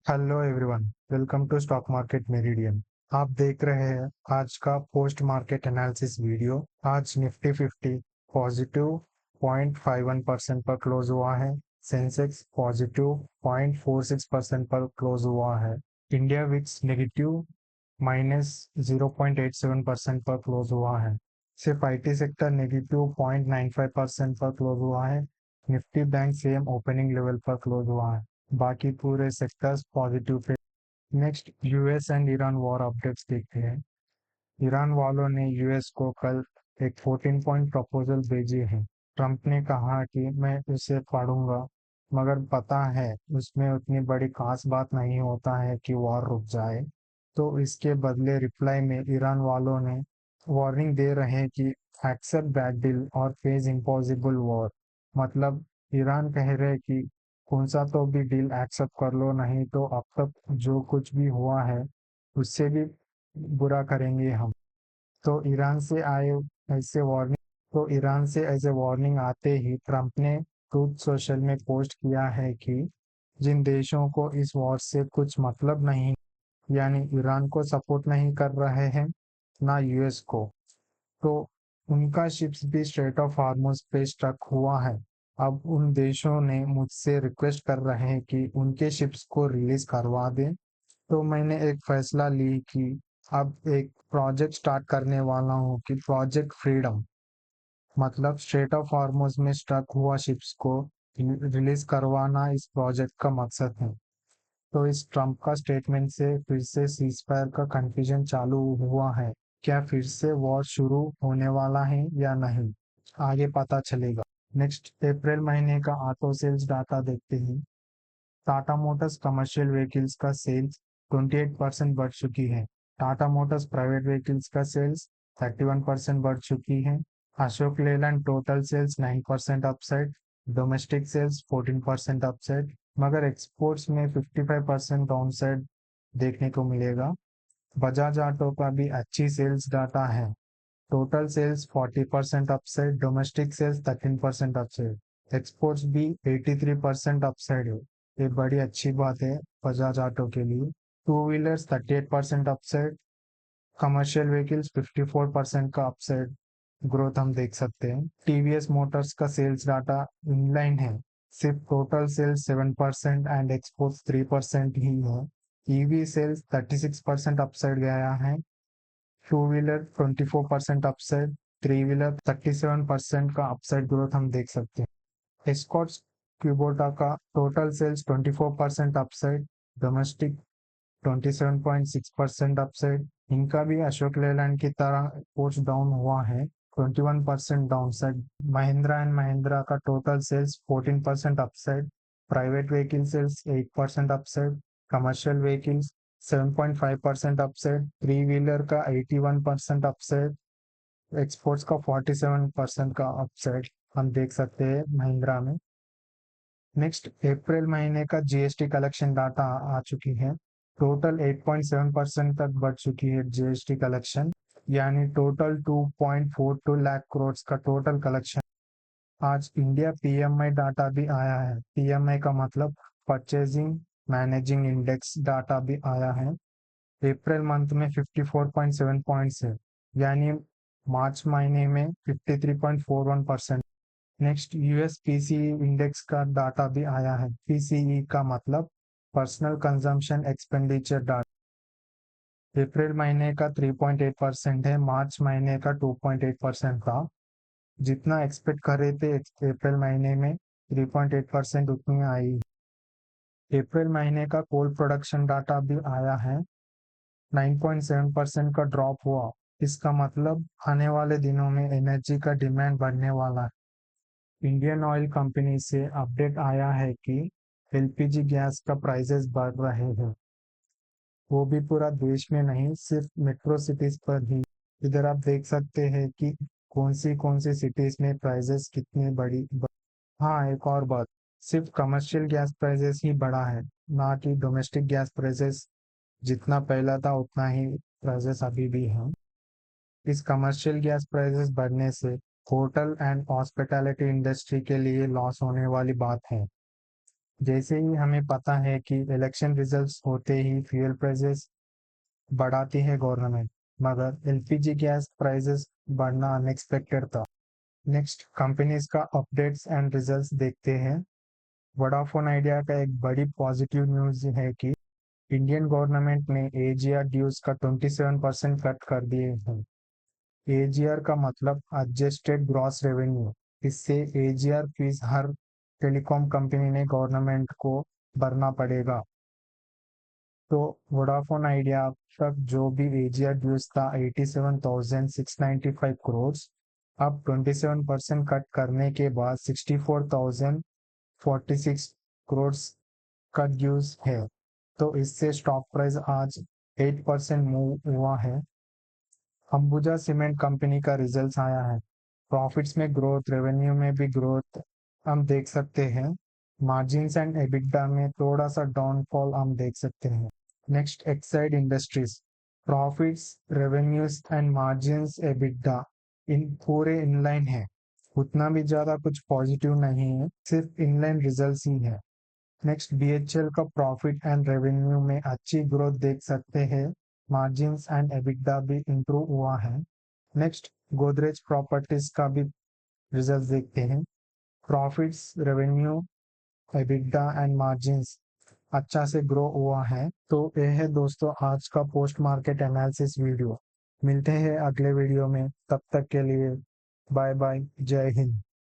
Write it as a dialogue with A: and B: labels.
A: Hello everyone, welcome to stock market meridian. आप देख रहे हैं आज का पोस्ट मार्केट एनालिसिस वीडियो। आज निफ्टी 50 पॉजिटिव 0.51% पर क्लोज हुआ है। सेंसेक्स पॉजिटिव 0.46% पर क्लोज हुआ है। इंडिया विक्स नेगेटिव -0.87% पर क्लोज हुआ है। सिर्फ आईटी सेक्टर नेगेटिव 0.95% पर क्लोज हुआ है। Nifty bank same opening level पर क्लोज हुआ है। बाकी पूरे sectors positive pay. Next US and Iran war updates देखते हैं। ईरान वालों ने यूएस को कल एक 14 पॉइंट प्रपोजल भेजी है। ट्रंप ने कहा कि मैं उसे पढ़ूंगा, मगर पता है उसमें उतनी बड़ी खास बात नहीं होता है कि वॉर रुक जाए। तो इसके बदले रिप्लाई में ईरान वालों ने वार्निंग दे रहे हैं कि एक्सेप्ट बैड डील और फेस इम्पॉसिबल वॉर। मतलब ईरान कह रहे कि कौन सा तो भी डील एक्सेप्ट कर लो, नहीं तो अब तक जो कुछ भी हुआ है उससे भी बुरा करेंगे हम। तो ईरान से आए ऐसे वार्निंग तो ईरान से ऐसे वार्निंग आते ही ट्रंप ने ट्रूथ सोशल में पोस्ट किया है कि जिन देशों को इस वॉर से कुछ मतलब नहीं, यानी ईरान को सपोर्ट नहीं कर रहे हैं ना यूएस को, तो उनका शिप्स भी स्ट्रेट ऑफ हार्मोज पे स्टक हुआ है। अब उन देशों ने मुझसे रिक्वेस्ट कर रहे हैं कि उनके शिप्स को रिलीज करवा दें। तो मैंने एक फैसला ली कि अब एक प्रोजेक्ट स्टार्ट करने वाला हूँ कि प्रोजेक्ट फ्रीडम। मतलब स्ट्रेट ऑफ हार्मोज में स्टक हुआ शिप्स को रिलीज करवाना इस प्रोजेक्ट का मकसद है। तो इस ट्रंप का स्टेटमेंट से फिर से सीज फायर का कंफ्यूजन चालू हुआ है। क्या फिर से वॉर शुरू होने वाला है या नहीं, आगे पता चलेगा। नेक्स्ट अप्रैल महीने का ऑटो सेल्स डाटा देखते हैं। टाटा मोटर्स कमर्शियल व्हीकल्स का सेल्स 28% बढ़ चुकी है। टाटा मोटर्स प्राइवेट व्हीकल्स का सेल्स 31% बढ़ चुकी है। Ashok Leyland total sales 9% upside, domestic sales 14% upside, मगर एक्सपोर्ट्स में 55% डाउनसाइड देखने को मिलेगा। बजाज ऑटो का भी अच्छी सेल्स डाटा है। Total sales 40% upside, domestic sales 13% upside, exports भी 83% अपसाइड है। ये बड़ी अच्छी बात है बजाज ऑटो के लिए। Two wheelers 38% upside, commercial vehicles 54% का अपसाइड ग्रोथ हम देख सकते हैं। टीवीएस मोटर्स का सेल्स डाटा इनलाइन है। सिर्फ टोटल सेल्स 7% एंड एक्सपोर्ट्स 3% ही है। ईवी सेल्स 36% अपसाइड गया है। Two wheeler 24% upside, three wheeler 37% का अपसाइड ग्रोथ हम देख सकते हैं। एस्कॉर्ट्स क्यूबोटा का total sales 24% upside, domestic 27.6% upside. इनका भी अशोक लेलैंड की तरह कोच डाउन हुआ है, 21% डाउनसाइड। महिंद्रा एंड महिंद्रा का total sales 14% upside, private vehicle sales 8% upside, commercial vehicles 7.5% upside, three wheeler का 81% अपसाइड, एक्सपोर्ट्स का 47% का अपसाइड हम देख सकते हैं महिंद्रा में। नेक्स्ट अप्रैल महीने का जीएसटी कलेक्शन डाटा आ चुकी है। टोटल 8.7% तक बढ़ चुकी है जीएसटी कलेक्शन, यानी टोटल 2.42 लाख करोड़ का टोटल कलेक्शन। आज इंडिया पीएमआई डाटा भी आया है। पीएमआई का मतलब परचेजिंग मैनेजिंग इंडेक्स डाटा भी आया है। अप्रैल मंथ में 54.7 पॉइंट्स है, यानी मार्च महीने में 53.41%। नेक्स्ट यूएस पीसीई इंडेक्स का डाटा भी आया है। पीसीई का मतलब पर्सनल कंजम्पशन एक्सपेंडिचर डाटा। अप्रैल महीने का 3.8% है, मार्च महीने का 2.8% था। जितना एक्सपेक्ट कर रहे थे अप्रैल महीने में 3.8% उतनी आई। अप्रैल महीने का कोल प्रोडक्शन डाटा भी आया है। 9.7% का ड्रॉप हुआ। इसका मतलब आने वाले दिनों में एनर्जी का डिमांड बढ़ने वाला है। इंडियन ऑयल कंपनी से अपडेट आया है कि एलपीजी गैस का प्राइसेस बढ़ रहे हैं। वो भी पूरा देश में नहीं, सिर्फ मेट्रो सिटीज पर ही। इधर आप देख सकते हैं कि कौन सी सिटीज में प्राइसेस कितनी हाँ, एक और बात, सिर्फ कमर्शियल गैस प्राइसेस ही बढ़ा है, ना कि डोमेस्टिक गैस प्राइसेस। जितना पहला था उतना ही प्राइसेस अभी भी है। इस कमर्शियल गैस प्राइसेस बढ़ने से होटल एंड हॉस्पिटैलिटी इंडस्ट्री के लिए लॉस होने वाली बात है। जैसे ही हमें पता है कि इलेक्शन रिजल्ट्स होते ही फ्यूल प्राइसेस बढ़ाती है गवर्नमेंट, मगर एलपीजी गैस प्राइसेस बढ़ना अनएक्सपेक्टेड था। नेक्स्ट कंपनीज का अपडेट्स एंड रिजल्ट्स देखते हैं। वोडाफोन आइडिया का एक बड़ी पॉजिटिव न्यूज है कि इंडियन गवर्नमेंट ने एजीआर ड्यूज का 27% कट कर दिए हैं। एजीआर का मतलब एडजस्टेड ग्रॉस रेवेन्यू। इससे एजीआर फीस हर टेलीकॉम कंपनी ने गवर्नमेंट को भरना पड़ेगा। तो वोडाफोन आइडिया अब तक जो भी एजीआर ड्यूज था 87,695 करोड़, अब 27% कट करने के बाद 64,046 करोड़ का ड्यूज है। तो इससे स्टॉक प्राइस आज 8% मूव हुआ है। अंबुजा सीमेंट कंपनी का रिजल्ट आया है। प्रॉफिट्स में ग्रोथ, रेवेन्यू में भी ग्रोथ हम देख सकते हैं। मार्जिन्स एंड एबिटा में थोड़ा सा डाउनफॉल हम देख सकते हैं। Next Exide Industries, profits, revenues and margins, EBITDA इन पूरे इनलाइन है। उतना भी ज्यादा कुछ पॉजिटिव नहीं है, सिर्फ इनलाइन रिजल्ट्स ही है। नेक्स्ट बीएचएल का प्रॉफिट एंड रेवेन्यू में अच्छी ग्रोथ देख सकते हैं। मार्जिन्स एंड एबिटा भी इंप्रूव हुआ है। नेक्स्ट गोदरेज प्रॉपर्टीज का भी रिजल्ट देखते हैं। Profits, revenue, EBITDA and margins अच्छा से ग्रो हुआ है। तो ये है दोस्तों आज का पोस्ट मार्केट एनालिसिस वीडियो। मिलते हैं अगले वीडियो में, तब तक के लिए बाय बाय, जय हिंद।